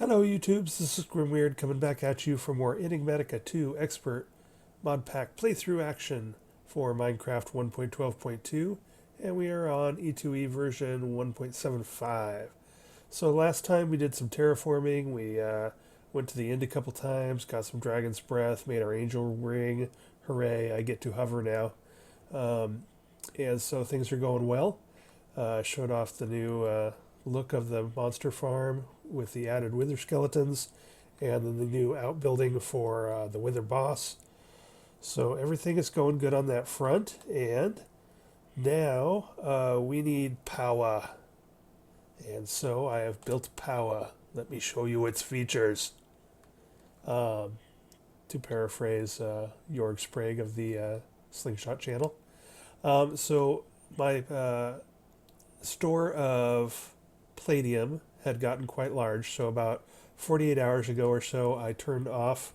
Hello YouTubes, this is Grimweird coming back at you for more Enigmatica 2 Expert Mod Pack playthrough action for Minecraft 1.12.2, and we are on E2E version 1.75. So last time we did some terraforming, we went to the end a couple times, got some dragon's breath, made our angel ring, hooray, I get to hover now. And so things are going well. Showed off the new look of the monster farm with the added wither skeletons and then the new outbuilding for the wither boss. So everything is going good on that front, and now we need power. And so I have built power. Let me show you its features. To paraphrase Jorg Sprague of the Slingshot channel. So my store of palladium had gotten quite large, so about 48 hours ago or so I turned off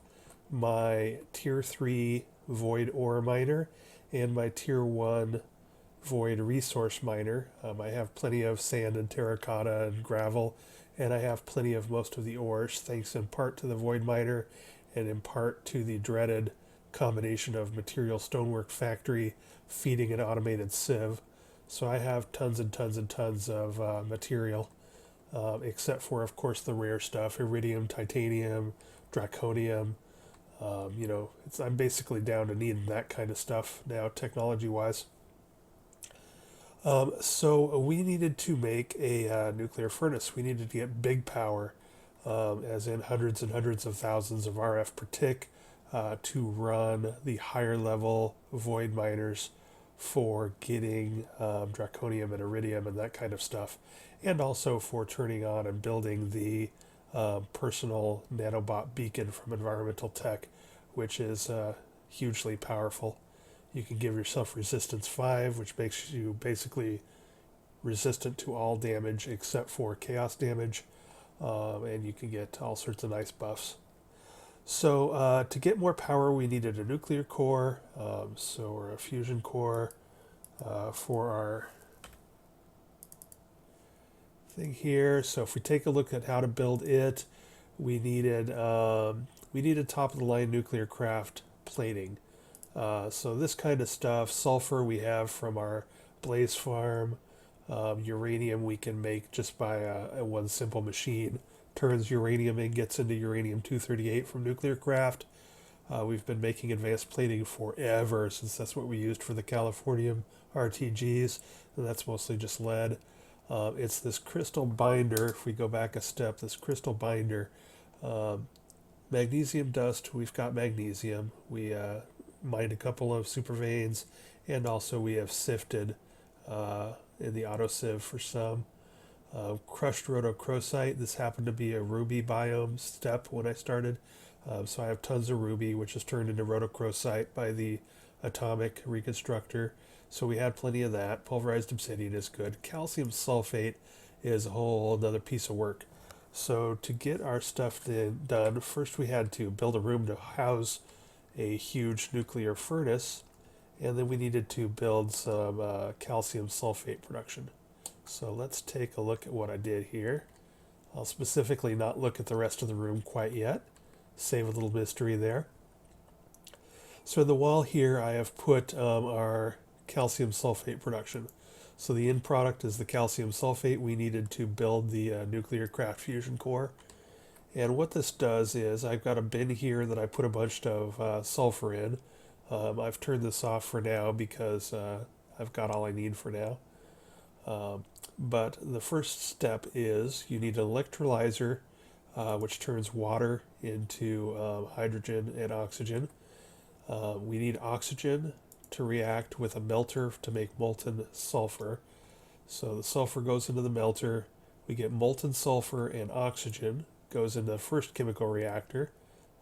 my tier 3 void ore miner and my tier 1 void resource miner. I have plenty of sand and terracotta and gravel, and I have plenty of most of the ores, thanks in part to the void miner and in part to the dreaded combination of material stonework factory feeding an automated sieve. So I have tons and tons and tons of material, except for, of course, the rare stuff: iridium, titanium, draconium. I'm basically down to needing that kind of stuff now, technology-wise. So we needed to make a nuclear furnace. We needed to get big power, as in hundreds and hundreds of thousands of RF per tick, to run the higher level void miners for getting draconium and iridium and that kind of stuff, and also for turning on and building the personal nanobot beacon from Environmental Tech, which is hugely powerful. You can give yourself resistance 5, which makes you basically resistant to all damage except for chaos damage, and you can get all sorts of nice buffs. So to get more power, we needed a nuclear core, or a fusion core for our thing here. So if we take a look at how to build it, we needed top of the line Nuclearcraft plating. So this kind of stuff, sulfur we have from our blaze farm, uranium we can make just by one simple machine. Turns uranium ingots into uranium-238 from Nuclearcraft. We've been making advanced plating forever, since that's what we used for the Californium RTGs, and that's mostly just lead. It's this crystal binder. If we go back a step, this crystal binder, magnesium dust, we've got magnesium. We mined a couple of super veins, and also we have sifted in the auto sieve for some. Crushed rhodochrosite. This happened to be a ruby biome step when I started. So I have tons of ruby, which is turned into rhodochrosite by the atomic reconstructor. So we had plenty of that. Pulverized obsidian is good. Calcium sulfate is a whole other piece of work. So to get our stuff done, first we had to build a room to house a huge nuclear furnace, and then we needed to build some calcium sulfate production. So let's take a look at what I did here. I'll specifically not look at the rest of the room quite yet. Save a little mystery there. So in the wall here I have put our calcium sulfate production. So the end product is the calcium sulfate we needed to build the Nuclearcraft fusion core. And what this does is I've got a bin here that I put a bunch of sulfur in. I've turned this off for now because I've got all I need for now. But the first step is you need an electrolyzer, which turns water into hydrogen and oxygen. We need oxygen to react with a melter to make molten sulfur. So the sulfur goes into the melter. We get molten sulfur and oxygen. Goes into the first chemical reactor.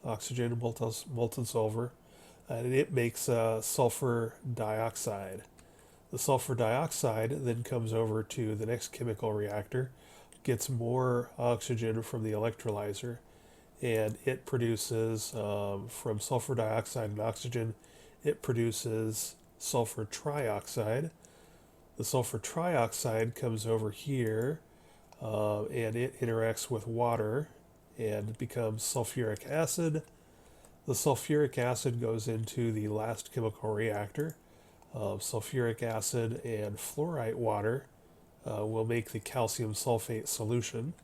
Oxygen, molten sulfur. And it makes sulfur dioxide. The sulfur dioxide then comes over to the next chemical reactor, gets more oxygen from the electrolyzer, and it produces, from sulfur dioxide and oxygen, it produces sulfur trioxide. The sulfur trioxide comes over here, and it interacts with water and it becomes sulfuric acid. The sulfuric acid goes into the last chemical reactor. Sulfuric acid and fluorite water will make the calcium sulfate solution.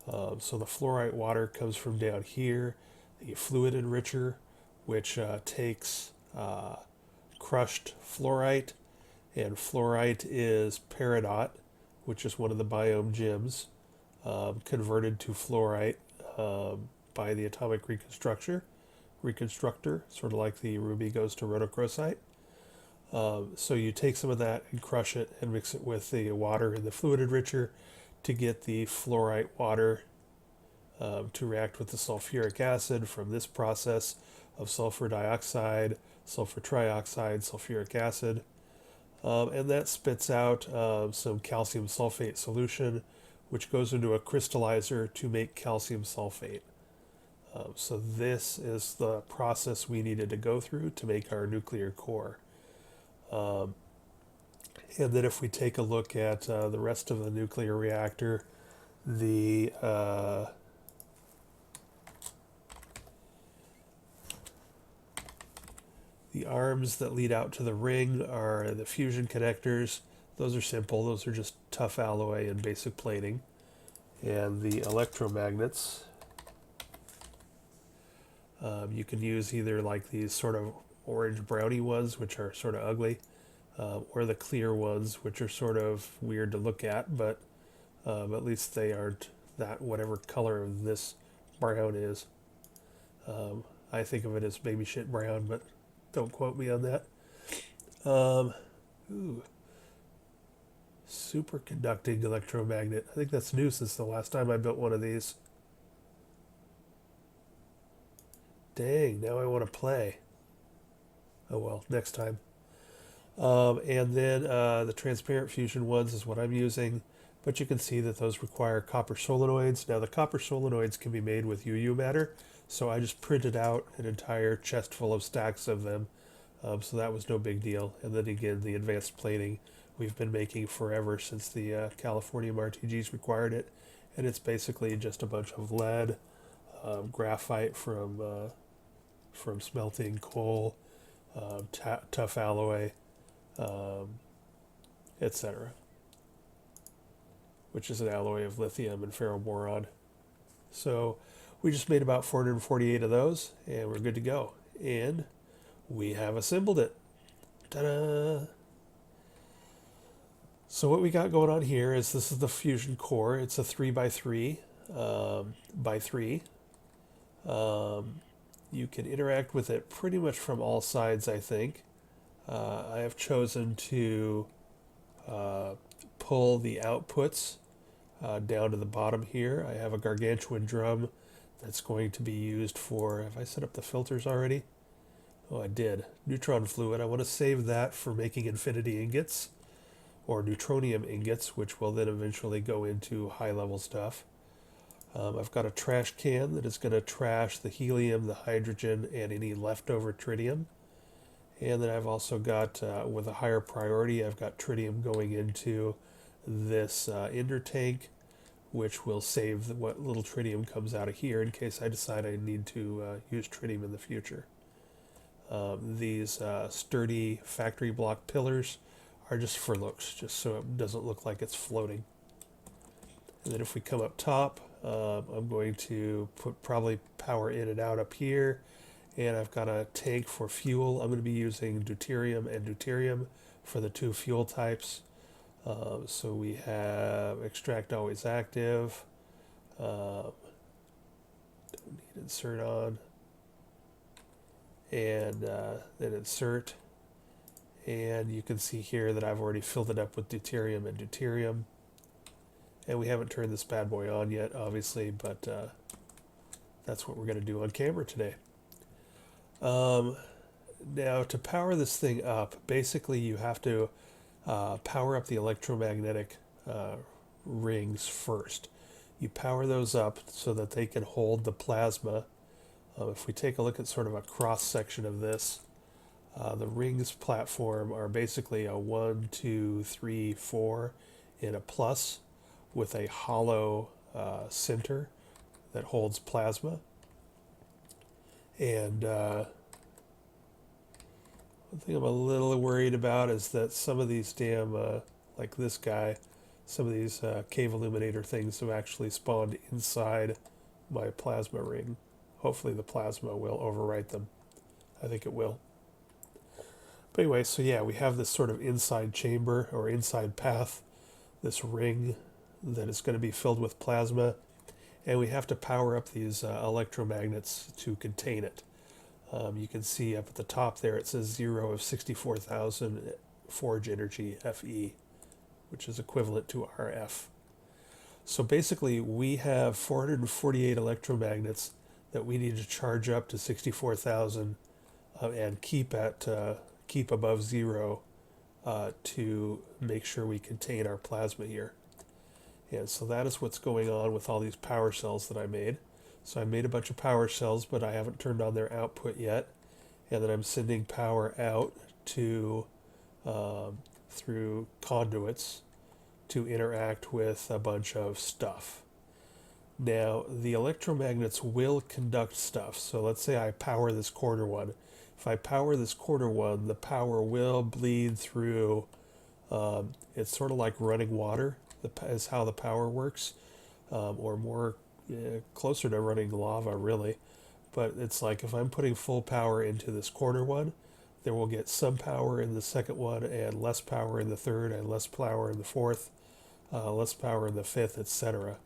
So the fluorite water comes from down here, the fluid enricher, which takes crushed fluorite, and fluorite is peridot, which is one of the biome gems, converted to fluorite by the atomic reconstructor, sort of like the ruby goes to rhodochrosite. So you take some of that and crush it and mix it with the water in the fluid enricher to get the fluorite water to react with the sulfuric acid from this process of sulfur dioxide, sulfur trioxide, sulfuric acid. And that spits out some calcium sulfate solution, which goes into a crystallizer to make calcium sulfate. So this is the process we needed to go through to make our nuclear core. And then if we take a look at the rest of the nuclear reactor, the arms that lead out to the ring are the fusion connectors. Those are simple. Those are just tough alloy and basic plating. And the electromagnets, you can use either like these sort of orange brownie ones, which are sort of ugly, or the clear ones, which are sort of weird to look at, but at least they aren't that whatever color this brown is. I think of it as baby shit brown, but don't quote me on that. Superconducting electromagnet. I think that's new since the last time I built one of these. Dang, now I want to play. Oh well, next time. And then the transparent fusion ones is what I'm using, but you can see that those require copper solenoids. Now the copper solenoids can be made with UU matter, so I just printed out an entire chest full of stacks of them, so that was no big deal. And then again, the advanced plating we've been making forever since the Californium RTGs required it, and it's basically just a bunch of lead, graphite from smelting coal, tough alloy, etc., which is an alloy of lithium and ferroboron. So we just made about 448 of those, and we're good to go. And we have assembled it. Ta-da! So what we got going on here is this is the fusion core. It's a 3x3 by 3. You can interact with it pretty much from all sides, I think. I have chosen to pull the outputs down to the bottom here. I have a gargantuan drum that's going to be used for, have I set up the filters already? Oh, I did. Neutron fluid. I want to save that for making infinity ingots, or neutronium ingots, which will then eventually go into high-level stuff. I've got a trash can that is going to trash the helium, the hydrogen, and any leftover tritium. And then I've also got, with a higher priority, I've got tritium going into this ender tank, which will save what little tritium comes out of here in case I decide I need to use tritium in the future. These sturdy factory block pillars are just for looks, just so it doesn't look like it's floating. And then if we come up top, I'm going to put probably power in and out up here, and I've got a tank for fuel. I'm going to be using deuterium and deuterium for the two fuel types. So we have extract always active, don't need insert on, and then insert. And you can see here that I've already filled it up with deuterium and deuterium. And we haven't turned this bad boy on yet, obviously, but that's what we're going to do on camera today. Now, to power this thing up, basically you have to power up the electromagnetic rings first. You power those up so that they can hold the plasma. If we take a look at sort of a cross-section of this, the rings platform are basically a 1, 2, 3, 4 in a plus, with a hollow center that holds plasma. And one thing I'm a little worried about is that some of these like this guy, some of these cave illuminator things have actually spawned inside my plasma ring. Hopefully the plasma will overwrite them. I think it will. But anyway, so yeah, we have this sort of inside chamber or inside path, this ring that is going to be filled with plasma, and we have to power up these electromagnets to contain it. You can see up at the top there it says 0 of 64,000 forge energy Fe, which is equivalent to RF. So basically we have 448 electromagnets that we need to charge up to 64,000 and keep above 0 to make sure we contain our plasma here. And so that is what's going on with all these power cells that I made. So I made a bunch of power cells, but I haven't turned on their output yet. And then I'm sending power out to through conduits to interact with a bunch of stuff. Now, the electromagnets will conduct stuff. So let's say I power this quarter one. If I power this quarter one, the power will bleed through. It's sort of like running water, is how the power works, or more closer to running lava, really. But it's like if I'm putting full power into this quarter one, then we'll get some power in the second one, and less power in the third, and less power in the fourth, less power in the fifth, etc.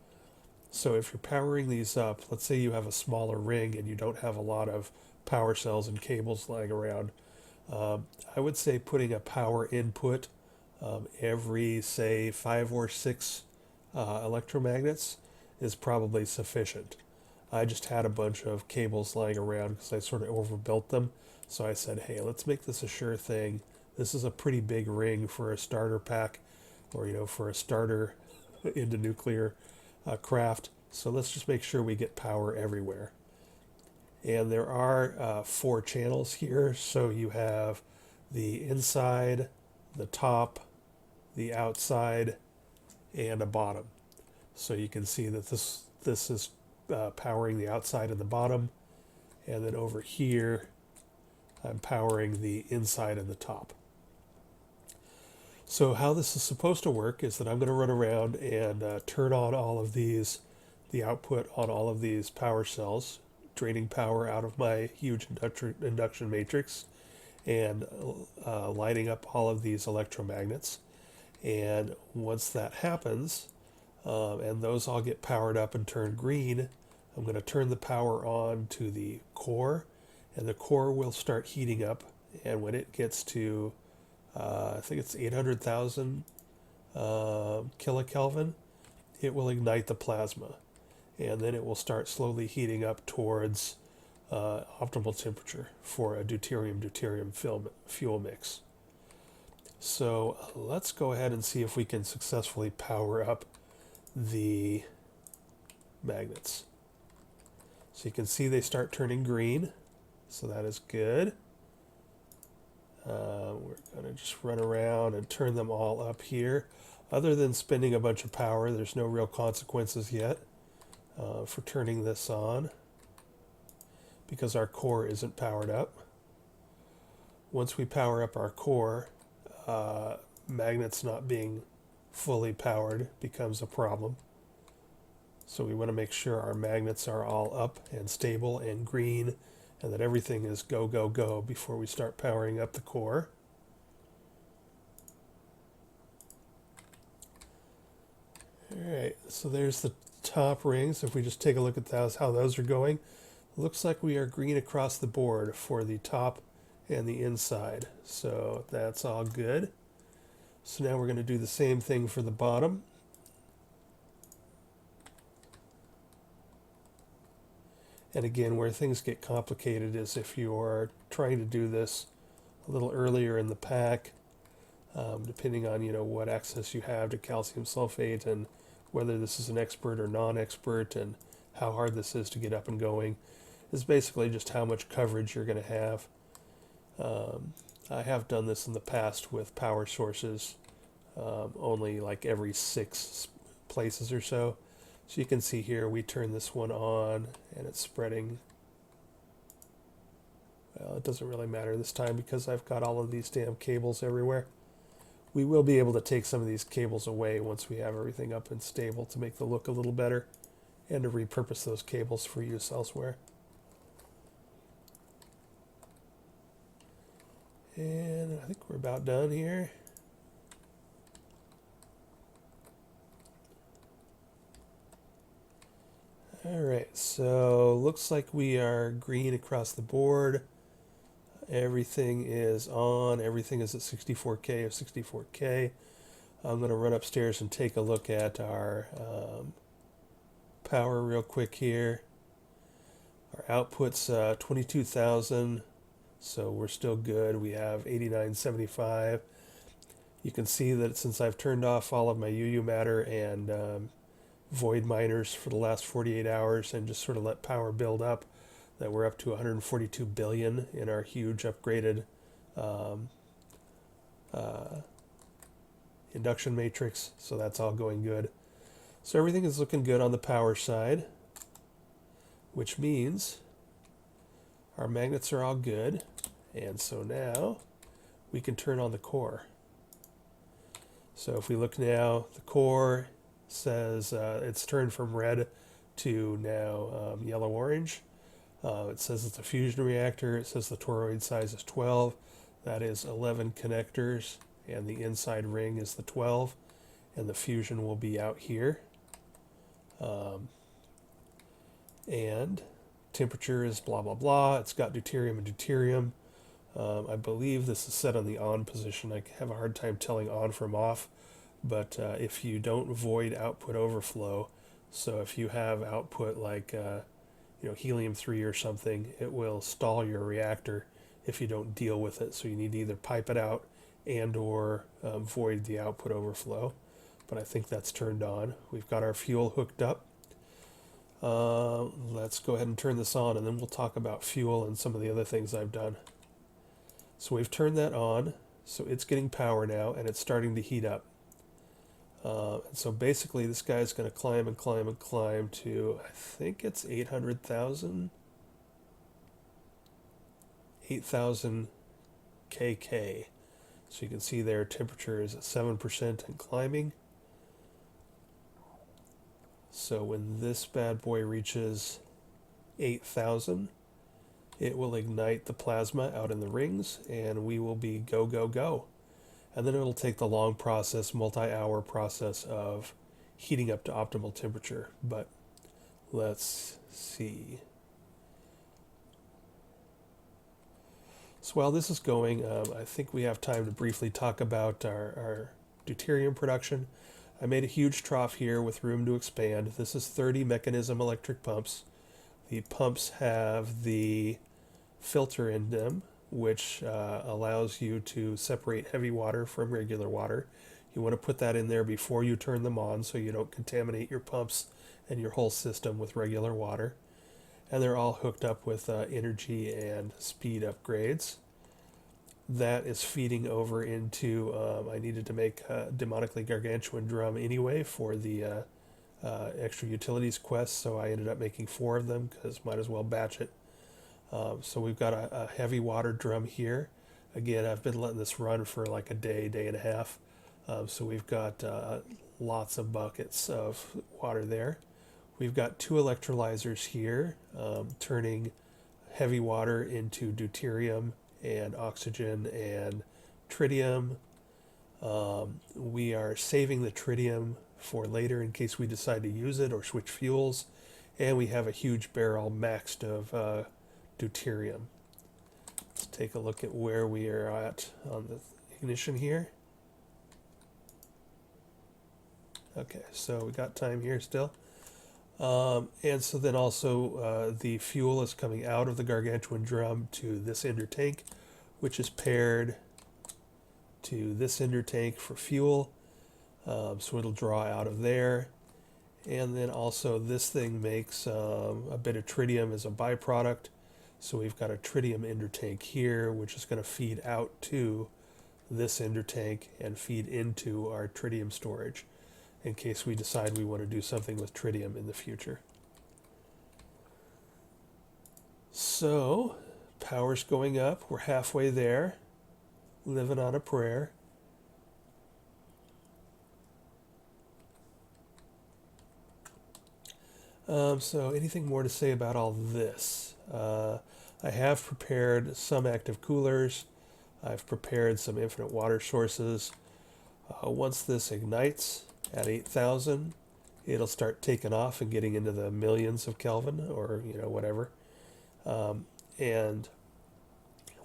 So if you're powering these up, let's say you have a smaller ring and you don't have a lot of power cells and cables lying around, I would say putting a power input every, say, 5 or 6 electromagnets is probably sufficient. I just had a bunch of cables lying around because I sort of overbuilt them. So I said, hey, let's make this a sure thing. This is a pretty big ring for a starter pack, or for a starter into Nuclearcraft. So let's just make sure we get power everywhere. And there are 4 channels here. So you have the inside, the top, the outside, and a bottom. So you can see that this is powering the outside and the bottom, and then over here I'm powering the inside and the top. So how this is supposed to work is that I'm going to run around and turn on all of these, the output on all of these power cells, draining power out of my huge induction matrix, and lighting up all of these electromagnets. And once that happens, and those all get powered up and turn green, I'm going to turn the power on to the core, and the core will start heating up. And when it gets to, I think it's 800,000 kilokelvin, it will ignite the plasma. And then it will start slowly heating up towards optimal temperature for a deuterium fuel mix. So let's go ahead and see if we can successfully power up the magnets. So you can see they start turning green, so that is good. We're going to just run around and turn them all up here. Other than spending a bunch of power, there's no real consequences yet for turning this on, because our core isn't powered up. Once we power up our core, magnets not being fully powered becomes a problem. So we want to make sure our magnets are all up and stable and green, and that everything is go, go, go before we start powering up the core. Alright, so there's the top rings. If we just take a look at those, how those are going, it looks like we are green across the board for the top and the inside. So that's all good. So now we're going to do the same thing for the bottom. And again, where things get complicated is if you are trying to do this a little earlier in the pack, depending on what access you have to calcium sulfate and whether this is an expert or non-expert and how hard this is to get up and going, is basically just how much coverage you're going to have. I have done this in the past with power sources, only like every 6 places or so. So you can see here, we turn this one on and it's spreading. Well, it doesn't really matter this time because I've got all of these damn cables everywhere. We will be able to take some of these cables away once we have everything up and stable to make the look a little better and to repurpose those cables for use elsewhere. And I think we're about done here. Alright, so looks like we are green across the board. Everything is on. Everything is at 64K of 64K. I'm going to run upstairs and take a look at our power real quick here. Our output's 22,000, so we're still good. We have 8975. You can see that since I've turned off all of my UU matter and void miners for the last 48 hours and just sort of let power build up, that we're up to 142 billion in our huge upgraded induction matrix. So that's all going good. So everything is looking good on the power side, which means our magnets are all good. And so now we can turn on the core. So if we look now, the core says it's turned from red to now yellow-orange. It says it's a fusion reactor. It says the toroid size is 12. That is 11 connectors, and the inside ring is the 12, and the fusion will be out here. And temperature is blah, blah, blah. It's got deuterium and deuterium. I believe this is set on the on position. I have a hard time telling on from off, but if you don't void output overflow, so if you have output like helium-3 or something, it will stall your reactor if you don't deal with it. So you need to either pipe it out and or void the output overflow. But I think that's turned on. We've got our fuel hooked up. Let's go ahead and turn this on, and then we'll talk about fuel and some of the other things I've done. So we've turned that on, so it's getting power now, and it's starting to heat up. And so basically this guy's going to climb and climb and climb to, I think it's 800,000? 8,000 kk. So you can see their temperature is at 7% and climbing. So when this bad boy reaches 8,000, it will ignite the plasma out in the rings, and we will be go, go, go. And then it'll take the long process, multi-hour process of heating up to optimal temperature. But let's see. So while this is going, I think we have time to briefly talk about our deuterium production. I made a huge trough here with room to expand. This is 30 mechanism electric pumps. The pumps have the filter in them, which allows you to separate heavy water from regular water. You want to put that in there before you turn them on so you don't contaminate your pumps and your whole system with regular water. And they're all hooked up with energy and speed upgrades. That is feeding over into, I needed to make a demonically gargantuan drum anyway for the extra utilities quest, so I ended up making 4 of them because might as well batch it. So we've got a heavy water drum here. Again, I've been letting this run for like a day, day and a half. So we've got lots of buckets of water there. We've got 2 electrolyzers here, turning heavy water into deuterium and oxygen and tritium. We are saving the tritium for later in case we decide to use it or switch fuels. And we have a huge barrel maxed of deuterium. Let's take a look at where we are at on the ignition here. Okay, so we got time here still. And so then also the fuel is coming out of the gargantuan drum to this ender tank, which is paired to this ender tank for fuel. So it'll draw out of there. And then also this thing makes a bit of tritium as a byproduct. So we've got a tritium ender tank here, which is going to feed out to this ender tank and feed into our tritium storage. in case we decide we want to do something with tritium in the future. So, power's going up. We're halfway there. Living on a prayer. So anything more to say about all this? I have prepared some active coolers. I've prepared some infinite water sources. Once this ignites at 8,000, it'll start taking off and getting into the millions of Kelvin, or whatever. And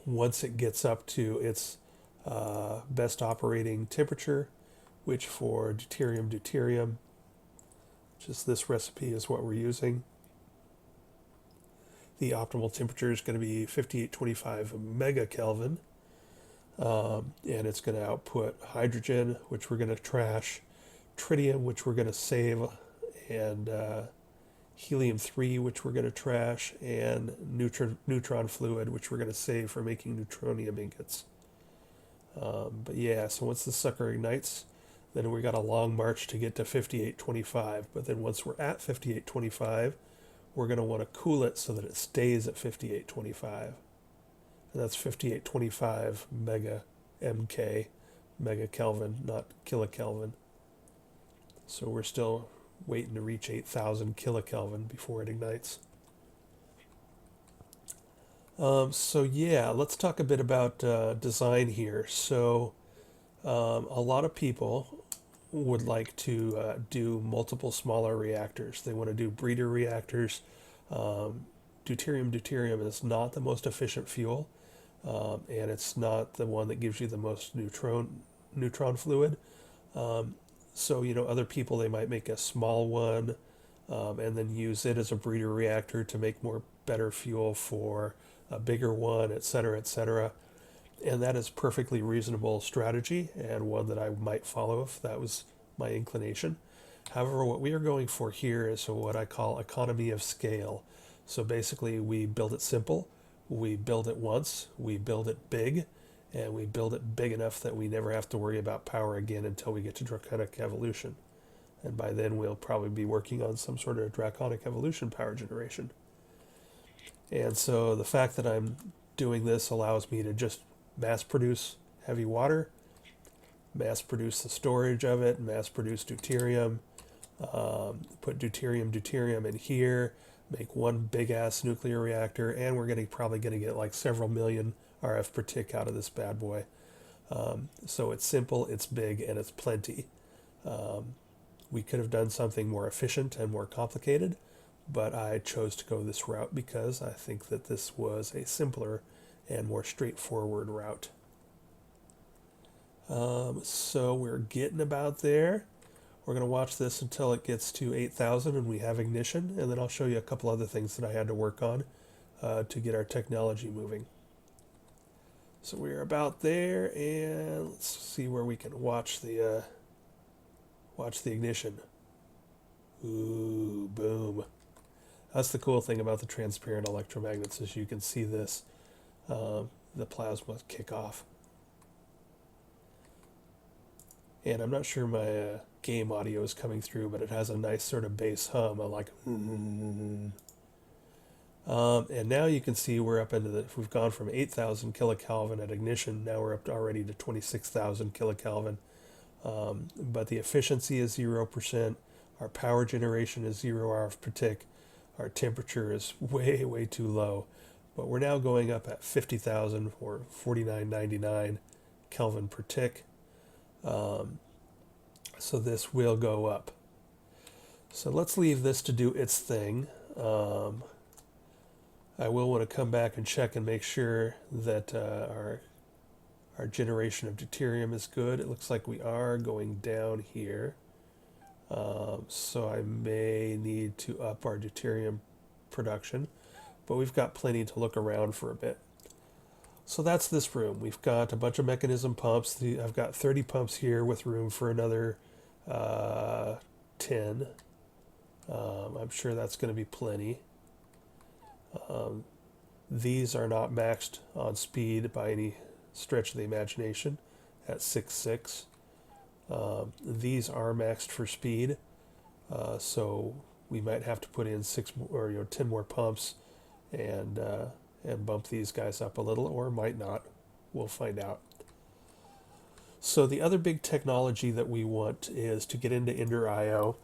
once it gets up to its best operating temperature, which for deuterium, just this recipe is what we're using. The optimal temperature is going to be 5825 megakelvin, and it's going to output hydrogen, which we're going to trash, tritium, which we're going to save, and helium-3, which we're going to trash, and neutron fluid, which we're going to save for making neutronium ingots. But yeah, so once the sucker ignites, then we got a long march to get to 5825. But then once we're at 5825, we're going to want to cool it so that it stays at 5825. And that's 5825 megakelvin, not kilokelvin. So we're still waiting to reach 8,000 kilokelvin before it ignites. So yeah, let's talk a bit about design here. So a lot of people would like to do multiple smaller reactors. They want to do breeder reactors. Deuterium is not the most efficient fuel, and it's not the one that gives you the most neutron fluid. So other people, they might make a small one and then use it as a breeder reactor to make better fuel for a bigger one, et cetera, et cetera. And that is perfectly reasonable strategy, and one that I might follow if that was my inclination. However, what we are going for here is what I call economy of scale. So basically, we build it simple, we build it once, we build it big, and we build it big enough that we never have to worry about power again until we get to draconic evolution. And by then, we'll probably be working on some sort of draconic evolution power generation. And so the fact that I'm doing this allows me to just mass produce heavy water, mass produce the storage of it, mass produce deuterium, put deuterium in here, make one big ass nuclear reactor, and we're probably going to get like several million RF per tick out of this bad boy. So it's simple, it's big, and it's plenty. We could have done something more efficient and more complicated, but I chose to go this route because I think that this was a simpler and more straightforward route. So we're getting about there. We're going to watch this until it gets to 8,000 and we have ignition, and then I'll show you a couple other things that I had to work on to get our technology moving. So we're about there, and let's see where we can watch the ignition. Ooh, boom. That's the cool thing about the transparent electromagnets, is you can see this, the plasma kick off. And I'm not sure my game audio is coming through, but it has a nice sort of bass hum. I like. And now you can see we're up into we've gone from 8,000 kilokelvin at ignition. Now we're up already to 26,000 kilokelvin. But the efficiency is 0%. Our power generation is 0 RF per tick. Our temperature is way, way too low. But we're now going up at 50,000 or 4999 Kelvin per tick. So this will go up. So let's leave this to do its thing. I will want to come back and check and make sure that our generation of deuterium is good. It looks like we are going down here. So I may need to up our deuterium production, but we've got plenty to look around for a bit. So that's this room. We've got a bunch of mechanism pumps. I've got 30 pumps here with room for another 10. I'm sure that's going to be plenty. These are not maxed on speed by any stretch of the imagination at 6.6. These are maxed for speed, so we might have to put in 10 more pumps and bump these guys up a little, or might not. We'll find out. So the other big technology that we want is to get into Ender IO.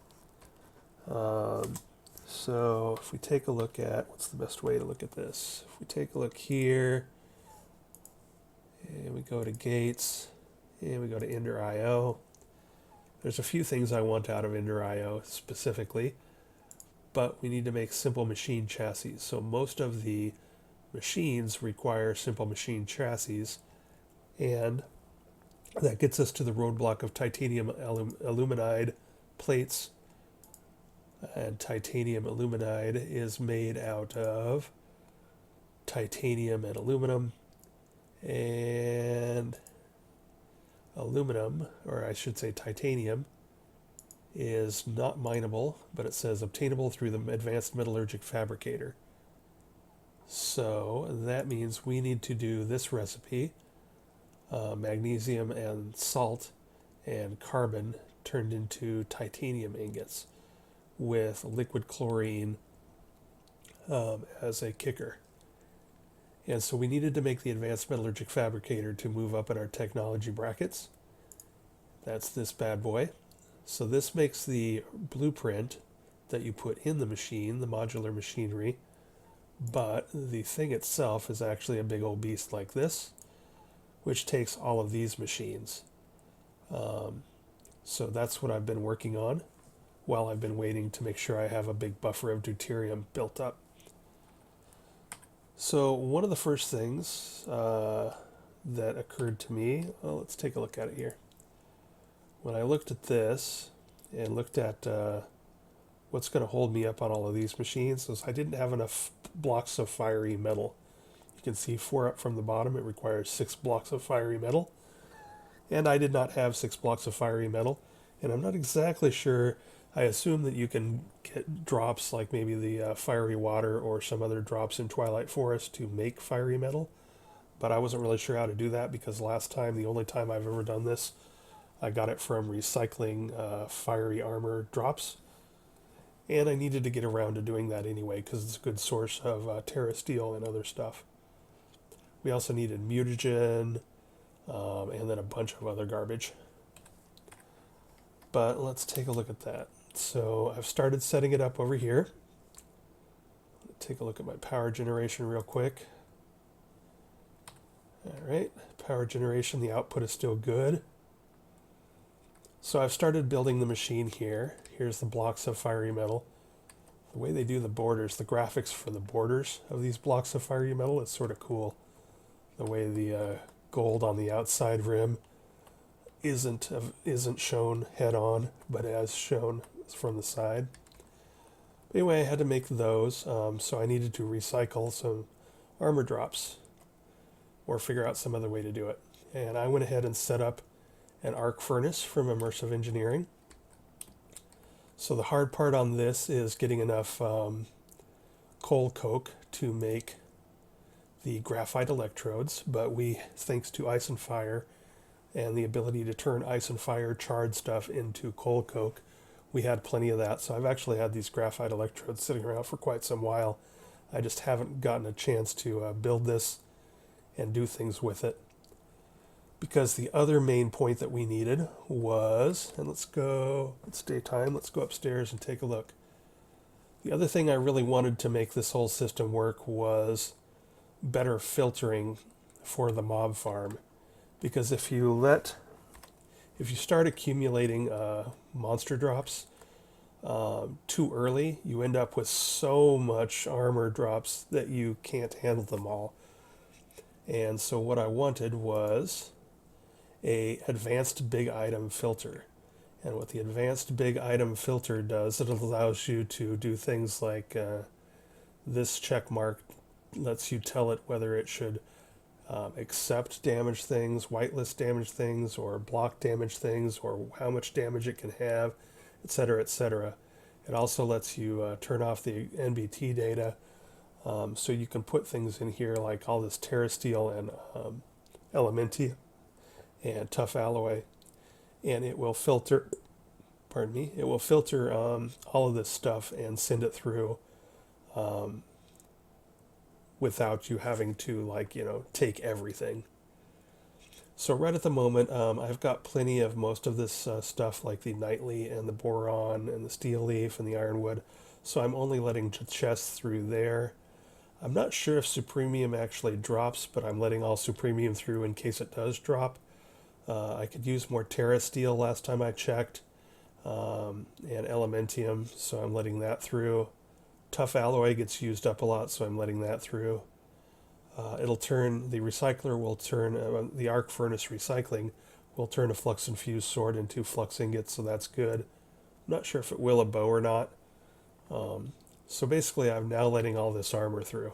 So if we take a look at, what's the best way to look at this? If we take a look here, and we go to gates, and we go to Ender IO, there's a few things I want out of Ender IO specifically, but we need to make simple machine chassis. So most of the machines require simple machine chassis, and that gets us to the roadblock of titanium aluminide plates. And titanium aluminide is made out of titanium and aluminum. And aluminum, or I should say titanium, is not mineable, but it says obtainable through the Advanced Metallurgic Fabricator. So that means we need to do this recipe, magnesium and salt and carbon turned into titanium ingots with liquid chlorine as a kicker. And so we needed to make the Advanced Metallurgic Fabricator to move up in our technology brackets. That's this bad boy. So this makes the blueprint that you put in the machine, the modular machinery, but the thing itself is actually a big old beast like this, which takes all of these machines. So that's what I've been working on while I've been waiting to make sure I have a big buffer of deuterium built up. So one of the first things that occurred to me, well, let's take a look at it here. When I looked at this and looked at what's going to hold me up on all of these machines, is I didn't have enough blocks of fiery metal. You can see 4 up from the bottom. It requires 6 blocks of fiery metal. And I did not have 6 blocks of fiery metal. And I'm not exactly sure. I assume that you can get drops like maybe the fiery water or some other drops in Twilight Forest to make fiery metal. But I wasn't really sure how to do that because last time, the only time I've ever done this, I got it from recycling fiery armor drops. And I needed to get around to doing that anyway because it's a good source of terra steel and other stuff. We also needed mutagen and then a bunch of other garbage. But let's take a look at that. So I've started setting it up over here. Take a look at my power generation real quick. All right, power generation, the output is still good. So I've started building the machine here. Here's the blocks of fiery metal. The way they do the borders, the graphics for the borders of these blocks of fiery metal is sort of cool. The way the gold on the outside rim isn't shown head on, but as shown from the side. Anyway, I had to make those, so I needed to recycle some armor drops or figure out some other way to do it. And I went ahead and set up an arc furnace from Immersive Engineering. So the hard part on this is getting enough coal coke to make the graphite electrodes, but we, thanks to ice and fire and the ability to turn ice and fire charred stuff into coal coke, we had plenty of that. So I've actually had these graphite electrodes sitting around for quite some while. I just haven't gotten a chance to build this and do things with it. Because the other main point that we needed was, and it's daytime, let's go upstairs and take a look. The other thing I really wanted to make this whole system work was better filtering for the mob farm. Because if you start accumulating monster drops too early, you end up with so much armor drops that you can't handle them all. And so what I wanted was a advanced big item filter. And what the advanced big item filter does, it allows you to do things like this check mark lets you tell it whether it should accept damaged things, whitelist damaged things, or block damaged things, or how much damage it can have, etc., etc. It also lets you turn off the NBT data, so you can put things in here like all this terra steel and elementi and tough alloy. and it will filter, pardon me, it will filter all of this stuff and send it through um, without you having to, like, take everything. So right at the moment, I've got plenty of most of this stuff, like the nightly and the boron and the steel leaf and the ironwood. So I'm only letting chests through there. I'm not sure if supremium actually drops, but I'm letting all supremium through in case it does drop. I could use more terra steel last time I checked, and elementium, so I'm letting that through. Tough alloy gets used up a lot, so I'm letting that through. It'll turn, the recycler will turn, the arc furnace recycling will turn a flux infused sword into flux ingots, so that's good. I'm not sure if it will a bow or not. So basically, I'm now letting all this armor through.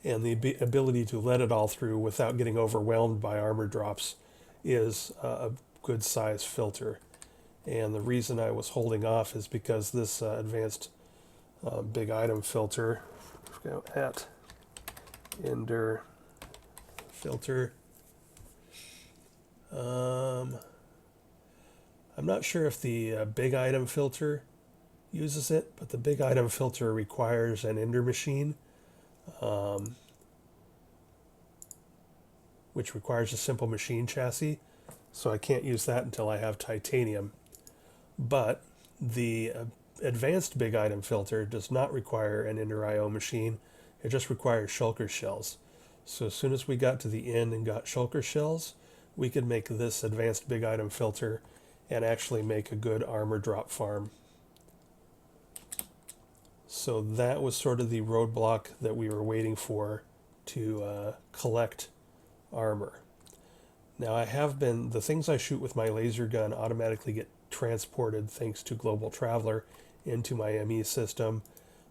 And the ability to let it all through without getting overwhelmed by armor drops is a good size filter. And the reason I was holding off is because this advanced big item filter, go at Ender filter. I'm not sure if the big item filter uses it, but the big item filter requires an Ender machine, which requires a simple machine chassis. So I can't use that until I have titanium. But the advanced big item filter does not require an Ender IO machine. It just requires shulker shells. So as soon as we got to the end and got shulker shells, we could make this advanced big item filter and actually make a good armor drop farm. So that was sort of the roadblock that we were waiting for to collect armor. Now I have been, the things I shoot with my laser gun automatically get transported thanks to Global Traveler into my ME system.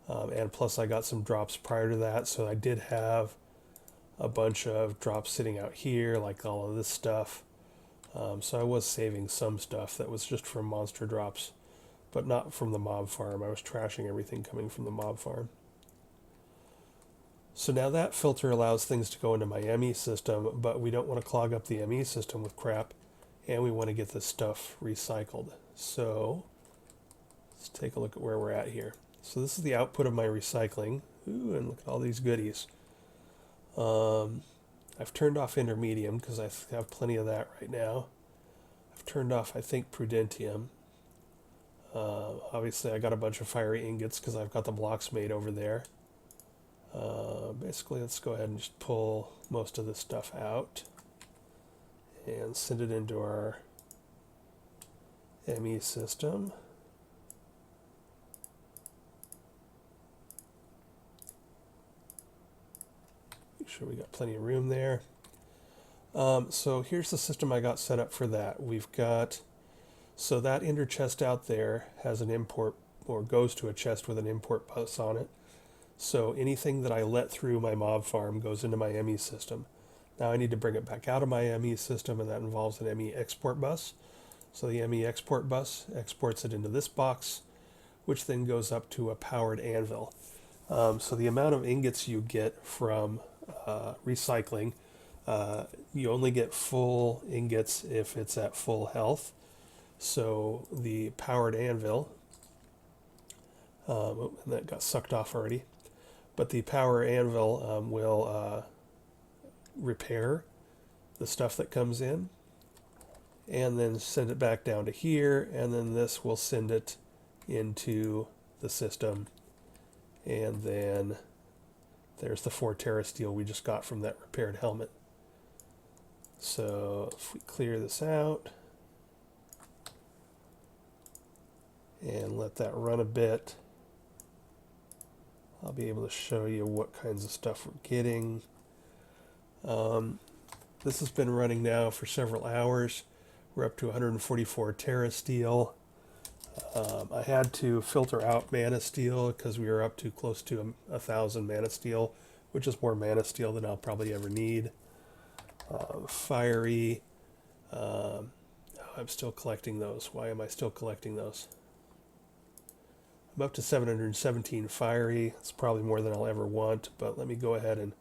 And plus I got some drops prior to that, so I did have a bunch of drops sitting out here, like all of this stuff. So I was saving some stuff that was just from monster drops, but not from the mob farm. I was trashing everything coming from the mob farm. So now that filter allows things to go into my ME system, but we don't want to clog up the ME system with crap, and we want to get this stuff recycled. So let's take a look at where we're at here. So this is the output of my recycling. Ooh, and look at all these goodies. I've turned off intermedium because I have plenty of that right now. I've turned off, I think, prudentium. Obviously, I got a bunch of fiery ingots because I've got the blocks made over there. Basically, let's go ahead and just pull most of this stuff out and send it into our ME system. Make sure we got plenty of room there. So here's the system I got set up for that. We've got, so that ender chest out there has an import, or goes to a chest with an import bus on it. So anything that I let through my mob farm goes into my ME system. Now I need to bring it back out of my ME system, and that involves an ME export bus. So the ME export bus exports it into this box, which then goes up to a powered anvil. So the amount of ingots you get from recycling, you only get full ingots if it's at full health. So the powered anvil, and that got sucked off already, but the power anvil will repair the stuff that comes in and then send it back down to here, and then this will send it into the system, and then there's the 4 terra steel we just got from that repaired helmet. So if we clear this out and let that run a bit, I'll be able to show you what kinds of stuff we're getting. This has been running now for several hours. We're up to 144 terra steel. I had to filter out mana steel because we were up to close to 1,000 mana steel, which is more mana steel than I'll probably ever need. Fiery. I'm still collecting those. Why am I still collecting those? I'm up to 717 fiery. It's probably more than I'll ever want, but let me go ahead and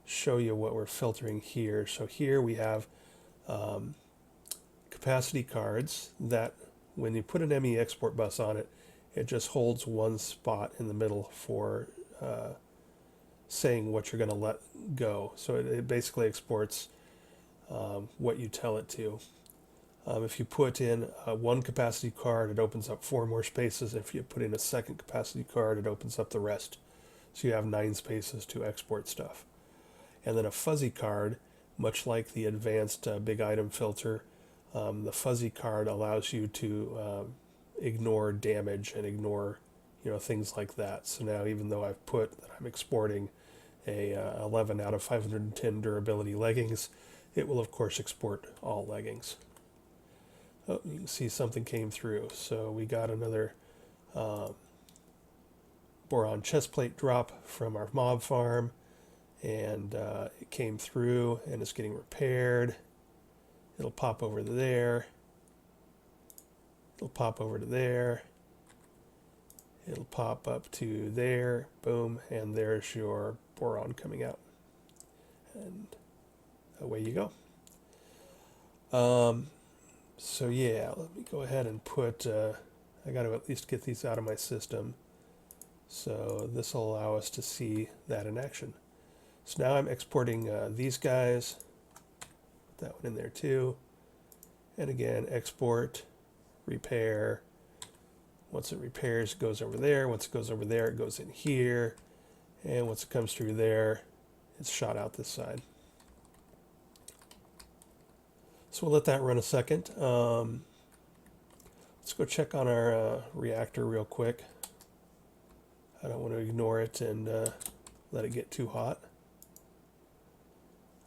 show you what we're filtering here. So here we have capacity cards that when you put an ME export bus on it, it just holds one spot in the middle for saying what you're going to let go. So it basically exports what you tell it to. If you put in one capacity card, it opens up 4 more spaces. If you put in a second capacity card, it opens up the rest. So you have 9 spaces to export stuff. And then a fuzzy card, much like the advanced big item filter, the fuzzy card allows you to ignore damage and ignore things like that. So now even though I've put that I'm exporting a 11 out of 510 durability leggings, it will of course export all leggings. Oh, you can see something came through. So we got another boron chest plate drop from our mob farm, and it came through and it's getting repaired. It'll pop over to there. It'll pop over to there. It'll pop up to there. Boom. And there's your boron coming out. And away you go. So yeah, let me go ahead and put, I got to at least get these out of my system. So this will allow us to see that in action. So now I'm exporting these guys. Put that one in there too. And again, export, repair. Once it repairs, it goes over there. Once it goes over there, it goes in here. And once it comes through there, it's shot out this side. So we'll let that run a second. Let's go check on our reactor real quick. I don't want to ignore it and let it get too hot.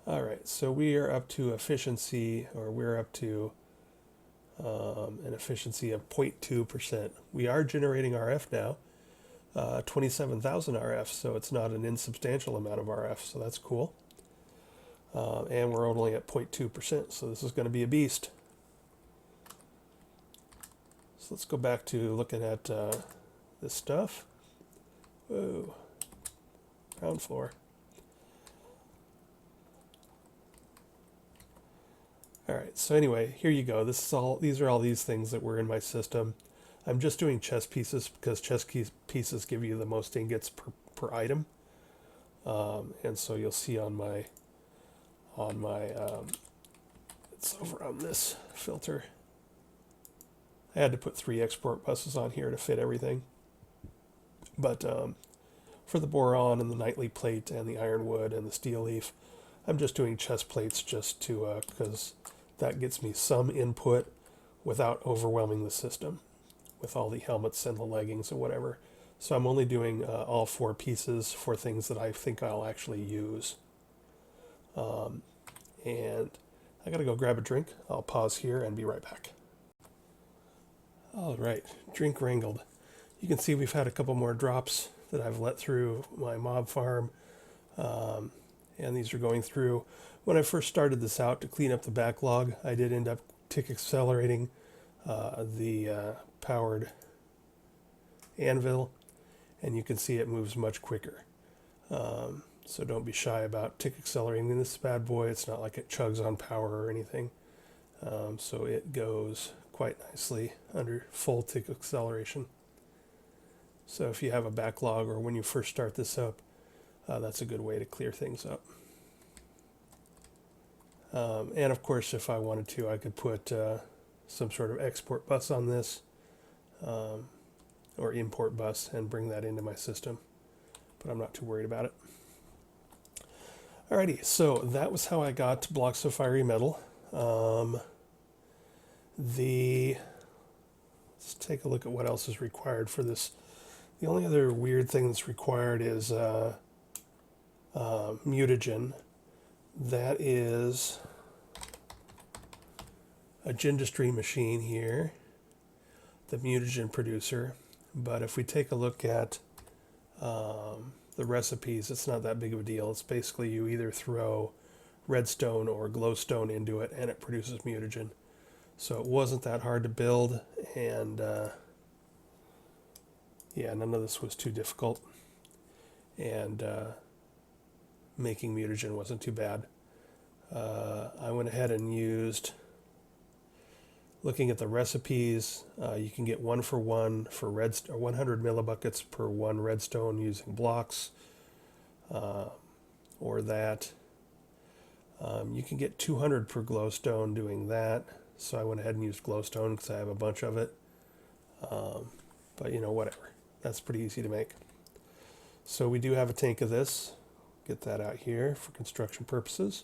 All right, so we are up to efficiency, or we're up to an efficiency of 0.2%. We are generating RF now, 27,000 RF, so it's not an insubstantial amount of RF, so that's cool. And we're only at 0.2%, so this is going to be a beast. So let's go back to looking at this stuff. Whoa, ground floor. All right, so anyway, here you go. This is all. These are all these things that were in my system. I'm just doing chess pieces because chess pieces give you the most ingots per item, and so you'll see on my it's over on this filter. I had to put 3 export buses on here to fit everything, but for the boron and the nightly plate and the ironwood and the steel leaf, I'm just doing chest plates just to because that gets me some input without overwhelming the system with all the helmets and the leggings and whatever. So I'm only doing all 4 pieces for things that I think I'll actually use. And I gotta go grab a drink. I'll pause here and be right back. All right, drink wrangled. You can see we've had a couple more drops that I've let through my mob farm. And these are going through. When I first started this out to clean up the backlog, I did end up tick accelerating the powered anvil, and you can see it moves much quicker. So don't be shy about tick accelerating this bad boy. It's not like it chugs on power or anything. So it goes quite nicely under full tick acceleration. So if you have a backlog or when you first start this up, that's a good way to clear things up. And of course, if I wanted to, I could put some sort of export bus on this, or import bus, and bring that into my system. But I'm not too worried about it. Alrighty, so that was how I got blocks of fiery metal. Let's take a look at what else is required for this. The only other weird thing that's required is mutagen. That is a Gindustry machine here, the mutagen producer. But if we take a look at the recipes, it's not that big of a deal. It's basically you either throw redstone or glowstone into it and it produces mutagen. So it wasn't that hard to build, and yeah, none of this was too difficult. And making mutagen wasn't too bad. I went ahead and used, looking at the recipes, you can get 1-for-1 for 100 millibuckets per 1 redstone using blocks, or that. You can get 200 per glowstone doing that. So I went ahead and used glowstone because I have a bunch of it. But you know, whatever. That's pretty easy to make. So we do have a tank of this. Get that out here for construction purposes.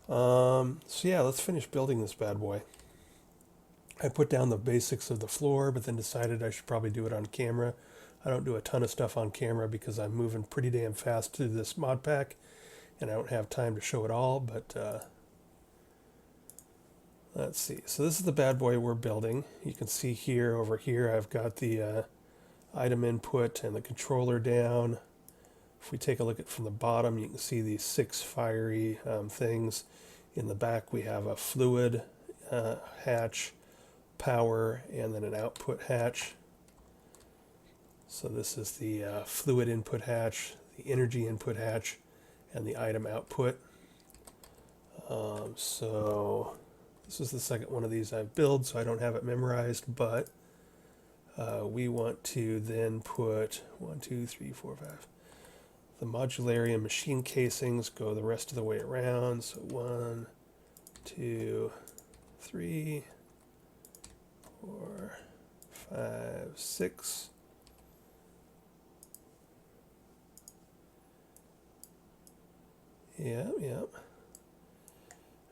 So yeah, let's finish building this bad boy. I put down the basics of the floor, but then decided I should probably do it on camera. I don't do a ton of stuff on camera because I'm moving pretty damn fast through this mod pack, and I don't have time to show it all, but let's see. So this is the bad boy we're building. You can see here, over here, I've got the item input and the controller down. If we take a look at from the bottom, you can see these 6 fiery things. In the back, we have a fluid hatch, power, and then an output hatch. So this is the fluid input hatch, the energy input hatch, and the item output. So this is the second one of these I've built, so I don't have it memorized, but we want to then put 1, 2, 3, 4, 5. The modularium machine casings go the rest of the way around. So 1, 2, 3, 4, 5, 6. Yeah.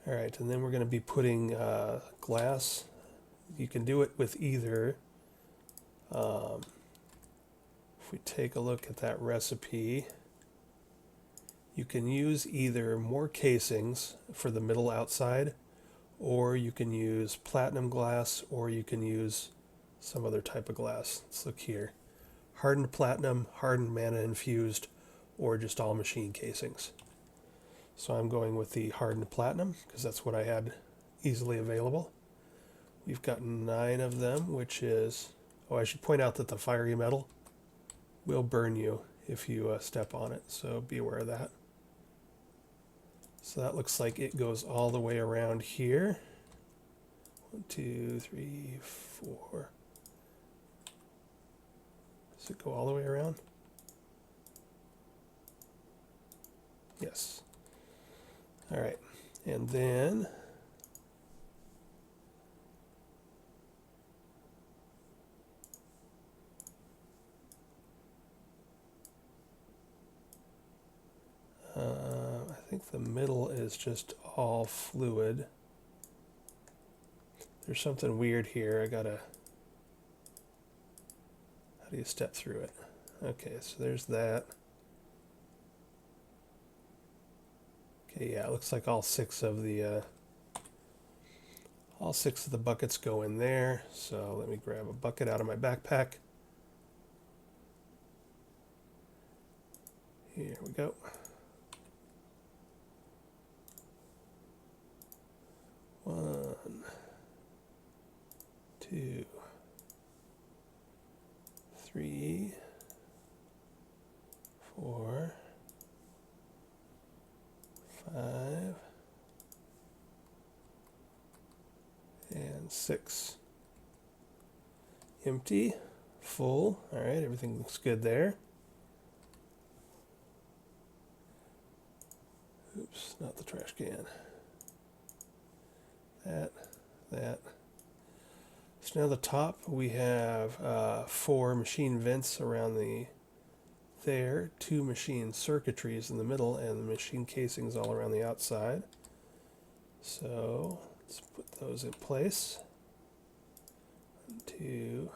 All right, and then we're going to be putting glass. You can do it with either. If we take a look at that recipe, you can use either more casings for the middle outside, or you can use platinum glass, or you can use some other type of glass. Let's look here. Hardened platinum, hardened mana infused, or just all machine casings. So I'm going with the hardened platinum because that's what I had easily available. We've got 9 of them, which is, oh, I should point out that the fiery metal will burn you if you step on it, so be aware of that. So that looks like it goes all the way around here. 1, 2, 3, 4. Does it go all the way around? Yes. All right, and then I think the middle is just all fluid. There's something weird here. How do you step through it? Okay, so there's that. Okay, yeah, it looks like all 6 of the buckets go in there. So let me grab a bucket out of my backpack. Here we go. One, 2, 3, 4, 5, and 6. Empty, full. All right, everything looks good there. Oops, not the trash can. That. So now the top, we have 4 machine vents around there, 2 machine circuitries in the middle, and the machine casings all around the outside. So let's put those in place. 1, 2.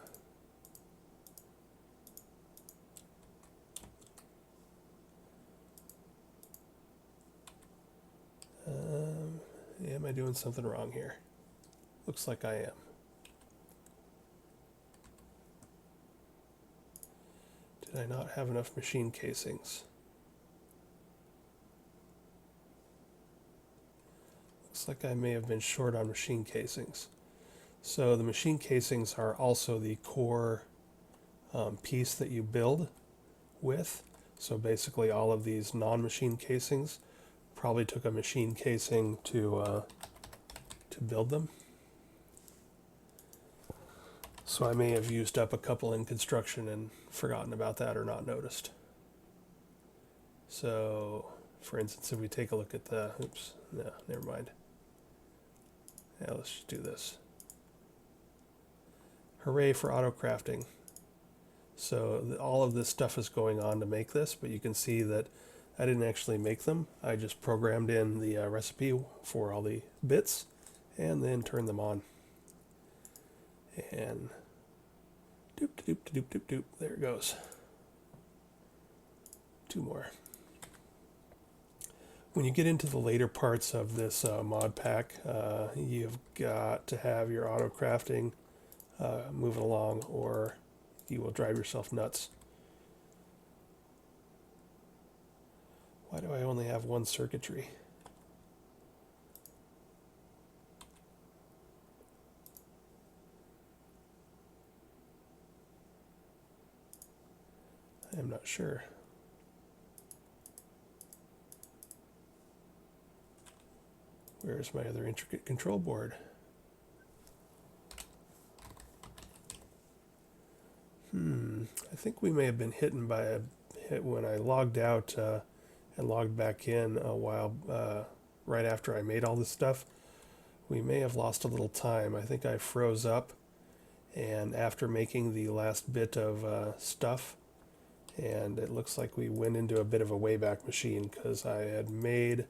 Am I doing something wrong here? Looks like I am. Did I not have enough machine casings? Looks like I may have been short on machine casings. So the machine casings are also the core piece that you build with. So basically all of these non-machine casings probably took a machine casing to build them. So I may have used up a couple in construction and forgotten about that or not noticed. So, for instance, if we take a look at the, oops, no, never mind. Yeah, let's just do this. Hooray for auto crafting. So all of this stuff is going on to make this, but you can see that I didn't actually make them. I just programmed in the recipe for all the bits and then turned them on. And doop, doop, doop, doop, doop, there it goes. Two more. When you get into the later parts of this mod pack, you've got to have your auto crafting moving along, or you will drive yourself nuts. Why do I only have one circuitry? I'm not sure. Where's my other intricate control board? I think we may have been hit by a hit when I logged out and logged back in a while right after I made all this stuff. We may have lost a little time. I think I froze up, and after making the last bit of stuff, and it looks like we went into a bit of a wayback machine because I had made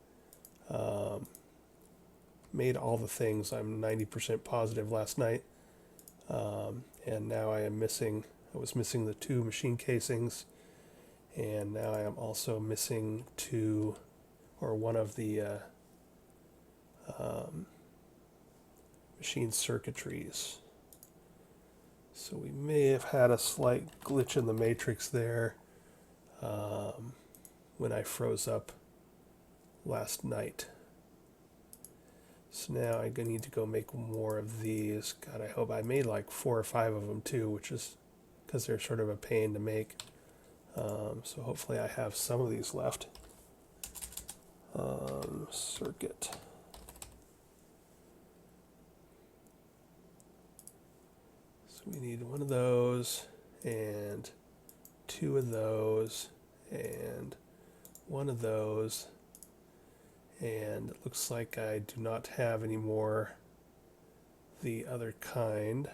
all the things. I'm 90% positive last night, and now I was missing the 2 machine casings, and now I am also missing one of the machine circuitries. So we may have had a slight glitch in the matrix there when I froze up last night. So now I need to go make more of these. God, I hope I made like 4 or 5 of them too, which is because they're sort of a pain to make. So hopefully I have some of these left. Circuit. So we need one of those, and 2 of those, and 1 of those. And it looks like I do not have any more the other kind.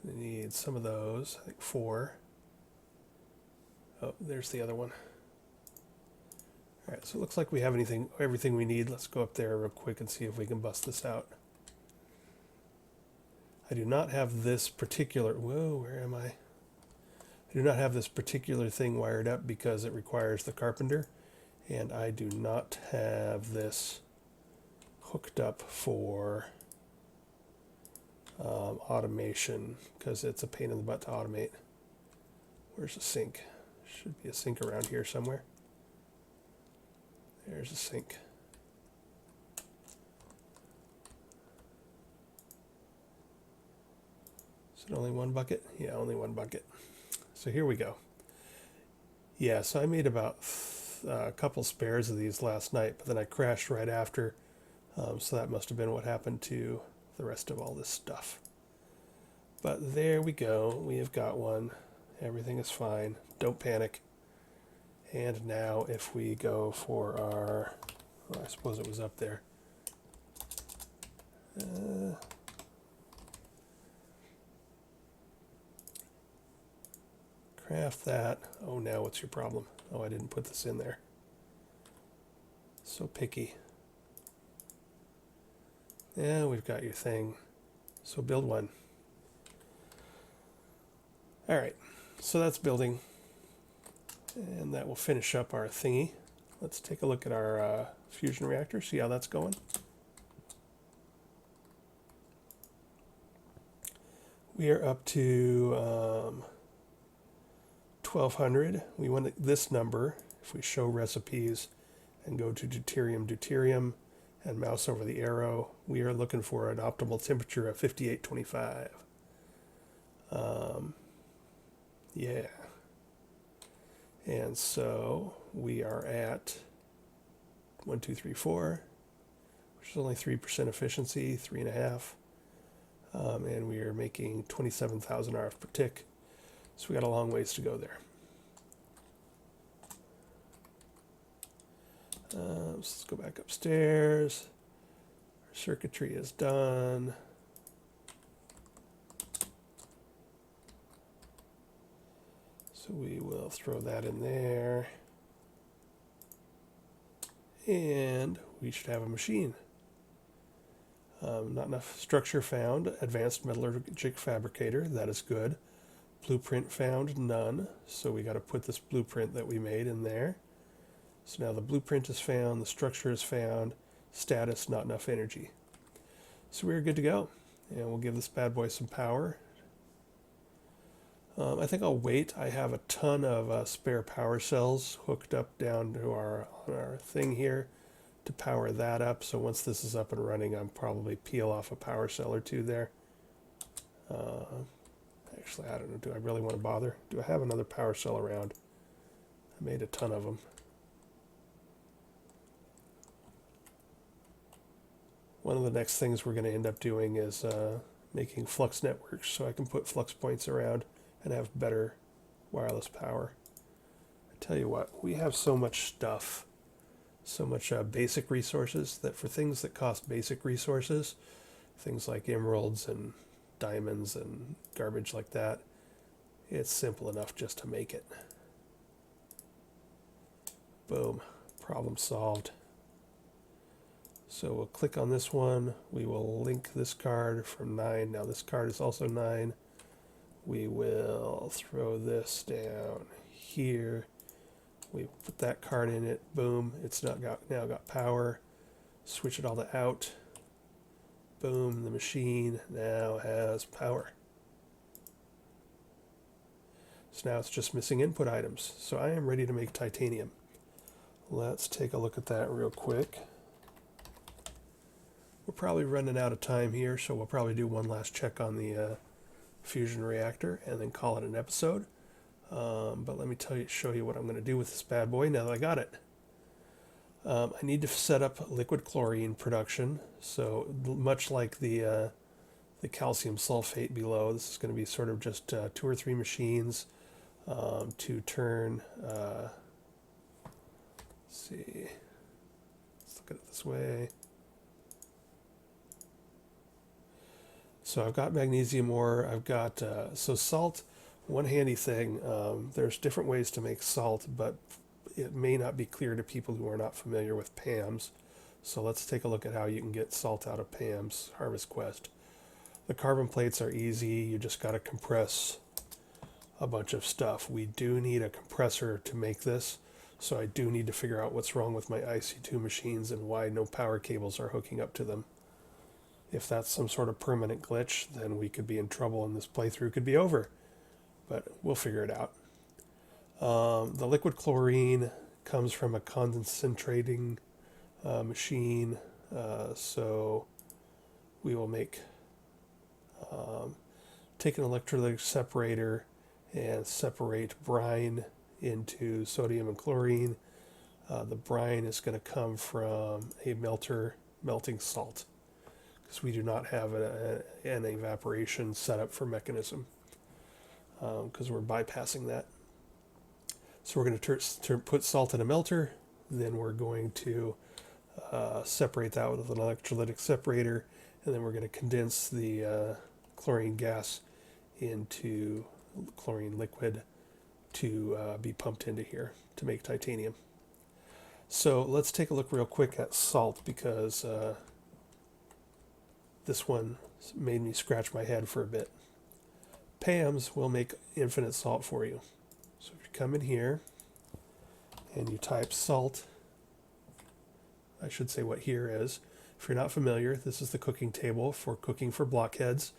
I need some of those, I think 4. Oh, there's the other one. Alright, so it looks like we have everything we need. Let's go up there real quick and see if we can bust this out. I do not have this particular, whoa, where am I? I do not have this particular thing wired up because it requires the carpenter, and I do not have this hooked up for automation because it's a pain in the butt to automate. Where's the sink? Should be a sink around here somewhere. There's a sink. Is it only 1 bucket? Yeah, only 1 bucket. So here we go. Yeah, so I made about a couple spares of these last night, but then I crashed right after. So that must have been what happened to the rest of all this stuff. But there we go. We have got one. Everything is fine. Don't panic. And now if we go for our, well, I suppose it was up there. Craft that. Oh, now what's your problem? Oh, I didn't put this in there. So picky. Yeah, we've got your thing. So build one. All right, so that's building. And that will finish up our thingy. Let's take a look at our fusion reactor, see how that's going. We are up to 1200. We want this number, if we show recipes and go to deuterium, and mouse over the arrow, we are looking for an optimal temperature of 5825. Yeah. And so we are at 1, 2, 3, 4, which is only 3% efficiency, 3.5. And we are making 27,000 RF per tick. So we got a long ways to go there. So let's go back upstairs. Our circuitry is done. So we will throw that in there. And we should have a machine. Not enough structure found. Advanced Metallurgic Fabricator, that is good. Blueprint found, none. So we got to put this blueprint that we made in there. So now the blueprint is found, the structure is found, status, not enough energy. So we're good to go. And we'll give this bad boy some power. I think I'll wait. I have a ton of spare power cells hooked up down to our thing here to power that up. So once this is up and running, I'll probably peel off a power cell or two there. Actually, I don't know. Do I really want to bother? Do I have another power cell around? I made a ton of them. One of the next things we're going to end up doing is making flux networks so I can put flux points around and have better wireless power. I tell you what, we have so much stuff, so much basic resources that for things that cost basic resources, things like emeralds and diamonds and garbage like that, it's simple enough just to make it. Boom, problem solved. So we'll click on this one. We will link this card from 9. Now this card is also 9. We will throw this down here. We put that card in it. Boom. It's now got power. Switch it all to out. Boom. The machine now has power. So now it's just missing input items. So I am ready to make titanium. Let's take a look at that real quick. We're probably running out of time here, so we'll probably do one last check on the fusion reactor and then call it an episode. But let me show you what I'm going to do with this bad boy now that I got it. I need to set up liquid chlorine production. So much like the calcium sulfate below, this is going to be sort of just 2 or 3 machines to turn. Let's see. Let's look at it this way. So I've got magnesium ore, I've got, so salt, one handy thing, there's different ways to make salt, but it may not be clear to people who are not familiar with PAMs. So let's take a look at how you can get salt out of PAM's Harvest Quest. The carbon plates are easy, you just got to compress a bunch of stuff. We do need a compressor to make this, so I do need to figure out what's wrong with my IC2 machines and why no power cables are hooking up to them. If that's some sort of permanent glitch, then we could be in trouble and this playthrough could be over. But we'll figure it out. The liquid chlorine comes from a concentrating machine. So we will take an electrolytic separator and separate brine into sodium and chlorine. The brine is going to come from a melting salt, because we do not have an evaporation setup for mechanism, because we're bypassing that. So we're going to put salt in a melter, then we're going to separate that with an electrolytic separator, and then we're going to condense the chlorine gas into chlorine liquid to be pumped into here to make titanium. So let's take a look real quick at salt, because this one made me scratch my head for a bit. PAMs will make infinite salt for you. So if you come in here and you type salt, I should say what here is. If you're not familiar, this is the cooking table for cooking for blockheads.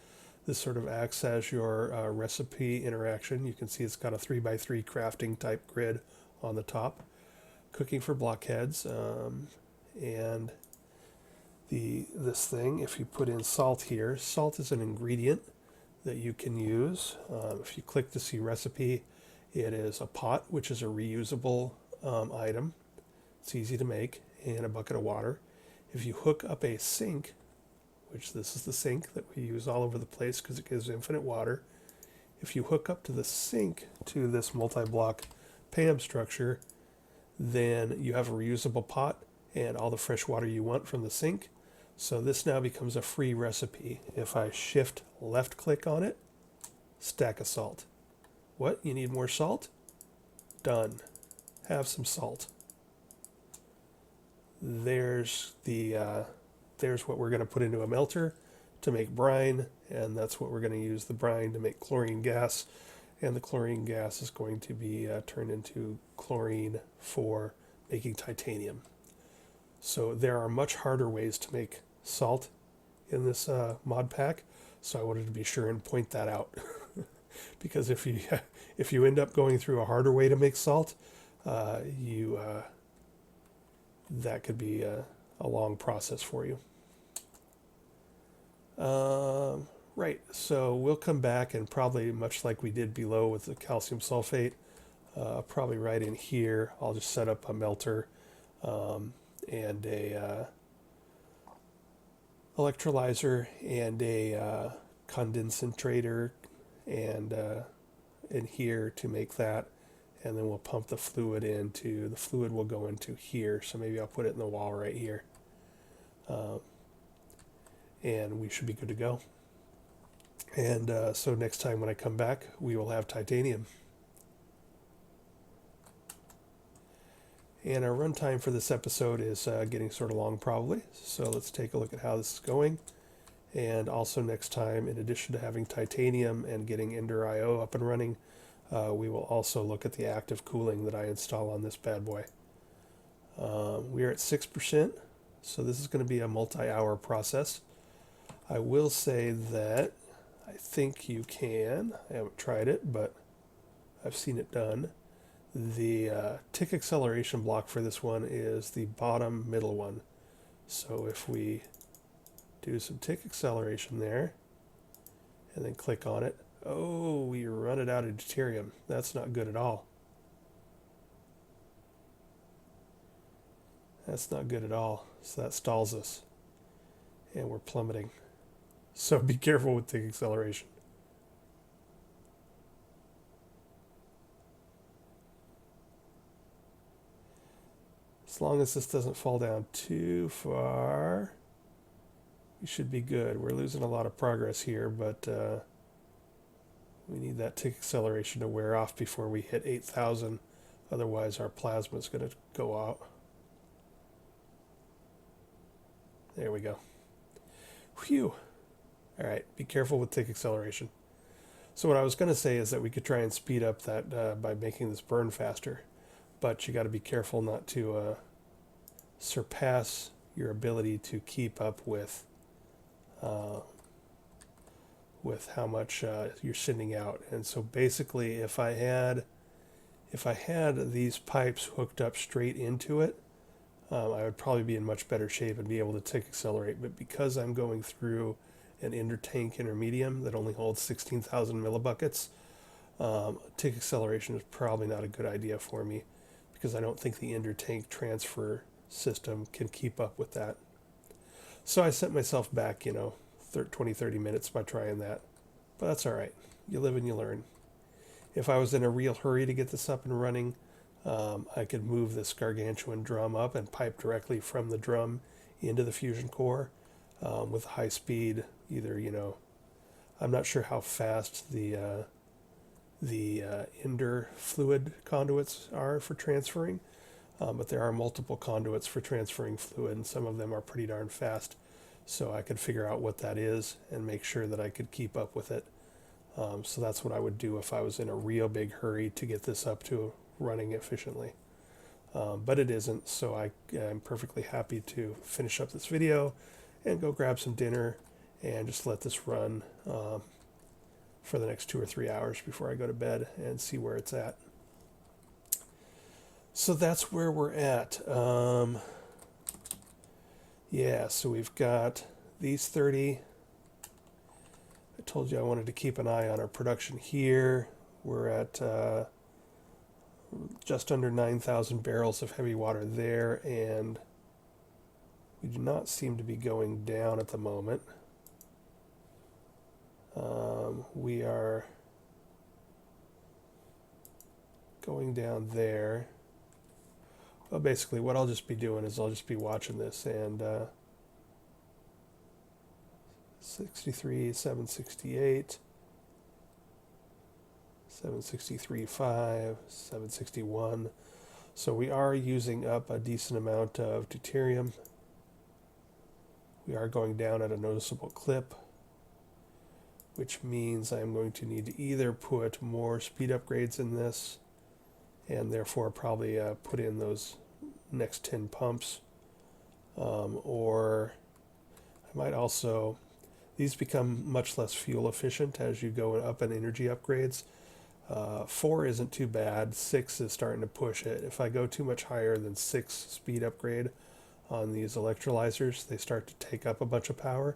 This sort of acts as your recipe interaction. You can see it's got a 3x3 crafting type grid on the top. Cooking for blockheads, and this thing. If you put in salt here, salt is an ingredient that you can use. If you click to see recipe, it is a pot, which is a reusable item. It's easy to make, and a bucket of water. If you hook up a sink, which this is the sink that we use all over the place because it gives infinite water. If you hook up to the sink to this multi-block PAM structure, then you have a reusable pot and all the fresh water you want from the sink. So this now becomes a free recipe. If I shift left click on it, stack of salt. What? You need more salt? Done. Have some salt. There's what we're going to put into a melter to make brine, and that's what we're going to use the brine to make chlorine gas, and the chlorine gas is going to be turned into chlorine for making titanium. So there are much harder ways to make salt in this mod pack, so I wanted to be sure and point that out. Because if you end up going through a harder way to make salt, that could be a long process for you. Right, so we'll come back and probably much like we did below with the calcium sulfate, probably right in here, I'll just set up a melter and a electrolyzer and a condensator and in here to make that, and then we'll pump the fluid the fluid will go into here, so maybe I'll put it in the wall right here, and we should be good to go. And so next time when I come back, we will have titanium. And our runtime for this episode is getting sort of long probably, so let's take a look at how this is going. And also next time, in addition to having titanium and getting Ender IO up and running, we will also look at the active cooling that I install on this bad boy. We are at 6%, so this is going to be a multi-hour process. I will say that I think you can, I haven't tried it, but I've seen it done. The tick acceleration block for this one is the bottom middle one. So if we do some tick acceleration there, and then click on it, oh, we run it out of deuterium. That's not good at all. That's not good at all. So that stalls us. And we're plummeting. So be careful with tick acceleration. As long as this doesn't fall down too far, we should be good. We're losing a lot of progress here, but we need that tick acceleration to wear off before we hit 8,000. Otherwise, our plasma is going to go out. There we go. Whew. All right, be careful with tick acceleration. So what I was going to say is that we could try and speed up that by making this burn faster, but you got to be careful not to surpass your ability to keep up with how much you're sending out. And so basically, if I had these pipes hooked up straight into it, I would probably be in much better shape and be able to tick accelerate. But because I'm going through an intertank intermedium that only holds 16,000 millibuckets, tick acceleration is probably not a good idea for me, because I don't think the intertank transfer system can keep up with that. So I set myself back, 20-30 minutes by trying that. But that's all right. You live and you learn. If I was in a real hurry to get this up and running, I could move this gargantuan drum up and pipe directly from the drum into the fusion core with high speed. Either, I'm not sure how fast the Ender fluid conduits are for transferring, but there are multiple conduits for transferring fluid, and some of them are pretty darn fast. So I could figure out what that is and make sure that I could keep up with it. So that's what I would do if I was in a real big hurry to get this up to running efficiently. But it isn't, so I'm perfectly happy to finish up this video and go grab some dinner and just let this run for the next 2 or 3 hours before I go to bed and see where it's at. So that's where we're at. Yeah, so we've got these 30. I told you I wanted to keep an eye on our production here. We're at just under 9,000 barrels of heavy water there, and we do not seem to be going down at the moment. We are going down there. Well, basically, what I'll just be doing is I'll just be watching this, and 63, 768, 763.5, 761. So we are using up a decent amount of deuterium. We are going down at a noticeable clip, which means I'm going to need to either put more speed upgrades in this, and therefore probably put in those next 10 pumps, or I might also, these become much less fuel efficient as you go up in energy upgrades. 4 isn't too bad, 6 is starting to push it. If I go too much higher than 6 speed upgrade on these electrolyzers, they start to take up a bunch of power.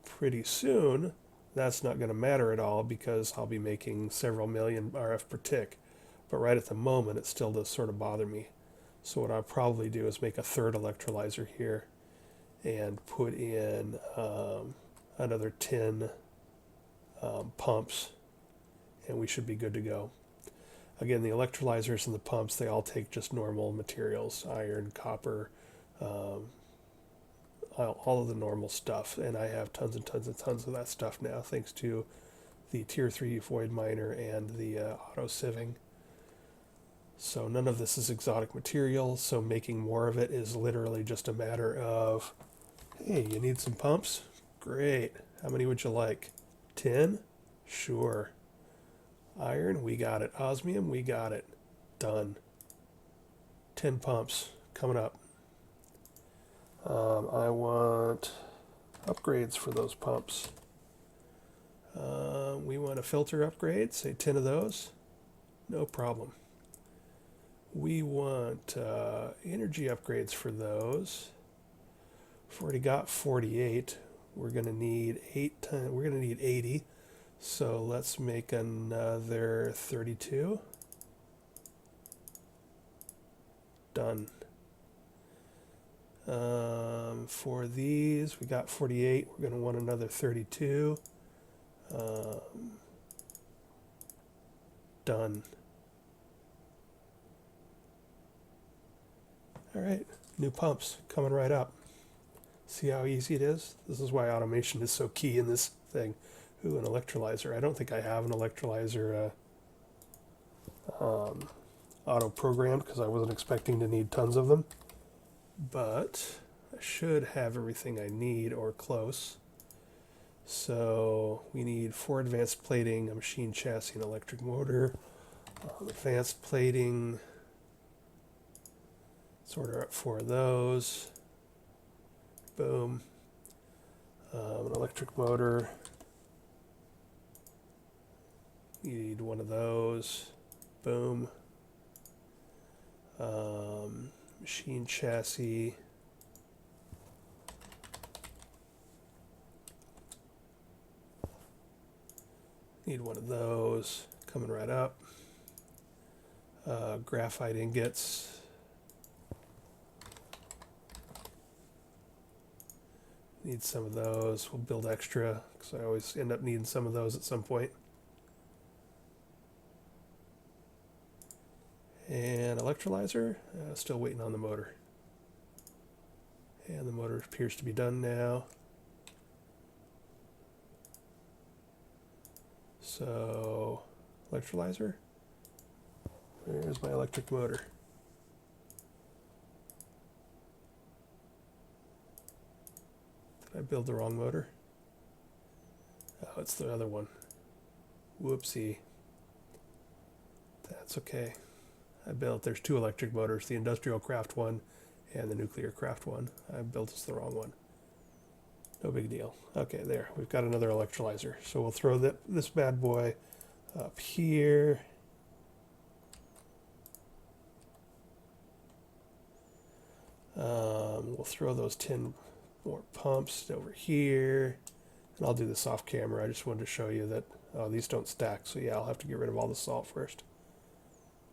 Pretty soon, that's not going to matter at all because I'll be making several million RF per tick. But right at the moment, it still does sort of bother me. So what I'll probably do is make a third electrolyzer here and put in another 10 pumps, and we should be good to go. Again, the electrolyzers and the pumps, they all take just normal materials, iron, copper, all of the normal stuff. And I have tons and tons and tons of that stuff now, thanks to the Tier 3 void miner and the auto sieving. So none of this is exotic material, so making more of it is literally just a matter of, hey, you need some pumps? Great. How many would you like? 10? Sure. Iron? We got it. Osmium? We got it. Done. 10 pumps coming up. I want upgrades for those pumps. We want a filter upgrade, say 10 of those. No problem. We want energy upgrades for those. We've already got 48. We're going to need 80. So let's make another 32. Done. For these, we got 48. We're going to want another 32. Done. All right, new pumps coming right up. See how easy it is? This is why automation is so key in this thing. Ooh, an electrolyzer. I don't think I have an electrolyzer auto-programmed because I wasn't expecting to need tons of them. But I should have everything I need or close. So we need 4 advanced plating, a machine chassis, and electric motor. Advanced plating. Let's order up 4 of those. Boom. An electric motor. Need 1 of those. Boom. Machine chassis. Need 1 of those. Coming right up. Graphite ingots. Need some of those. We'll build extra because I always end up needing some of those at some point. And electrolyzer, still waiting on the motor. And the motor appears to be done now. So, electrolyzer. Where's my electric motor? Did I build the wrong motor? Oh, it's the other one. Whoopsie. That's okay. There's 2 electric motors, the Industrialcraft one and the Nuclearcraft one. I built us the wrong one. No big deal. Okay, there. We've got another electrolyzer. So we'll throw this bad boy up here. We'll throw those 10 More pumps over here. And I'll do this off camera. I just wanted to show you that these don't stack. So yeah, I'll have to get rid of all the salt first.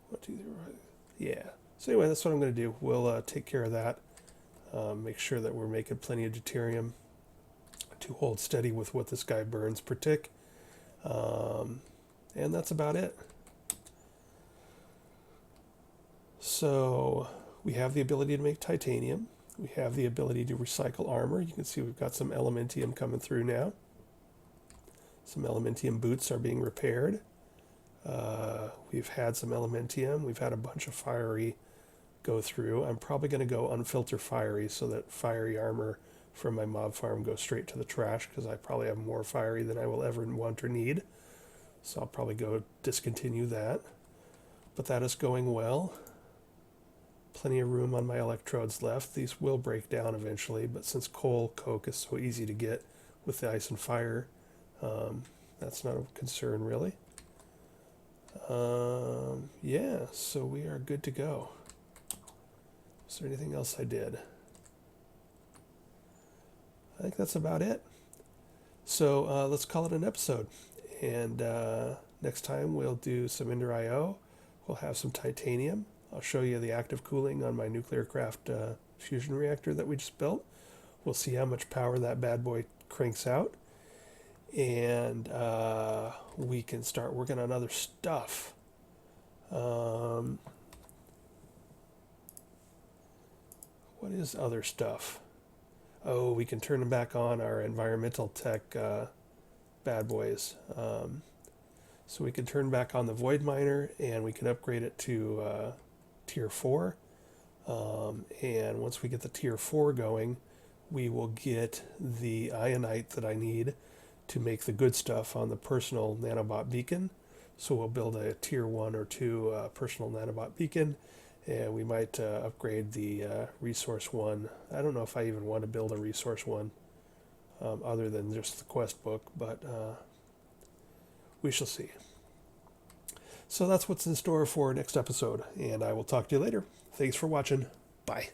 1, 2, 3, 4. Yeah. So anyway, that's what I'm going to do. We'll take care of that. Make sure that we're making plenty of deuterium to hold steady with what this guy burns per tick. And that's about it. So we have the ability to make titanium. We have the ability to recycle armor. You can see we've got some elementium coming through now. Some elementium boots are being repaired. We've had some elementium. We've had a bunch of fiery go through. I'm probably going to go unfilter fiery so that fiery armor from my mob farm goes straight to the trash, because I probably have more fiery than I will ever want or need. So I'll probably go discontinue that. But that is going well. Plenty of room on my electrodes left. These will break down eventually, but since coal coke is so easy to get with the ice and fire, that's not a concern really. Yeah, so we are good to go. Is there anything else I did? I think that's about it. So let's call it an episode. And next time we'll do some Ender IO. We'll have some titanium. I'll show you the active cooling on my Nuclearcraft fusion reactor that we just built. We'll see how much power that bad boy cranks out. And we can start working on other stuff. What is other stuff? Oh, we can turn back on our environmental tech bad boys. So we can turn back on the void miner, and we can upgrade it to tier 4. And once we get the tier 4 going, we will get the ionite that I need to make the good stuff on the personal nanobot beacon. So we'll build a tier 1 or 2 personal nanobot beacon, and we might upgrade the resource 1. I don't know if I even want to build a resource 1 other than just the quest book, but we shall see. So that's what's in store for next episode, and I will talk to you later. Thanks for watching. Bye.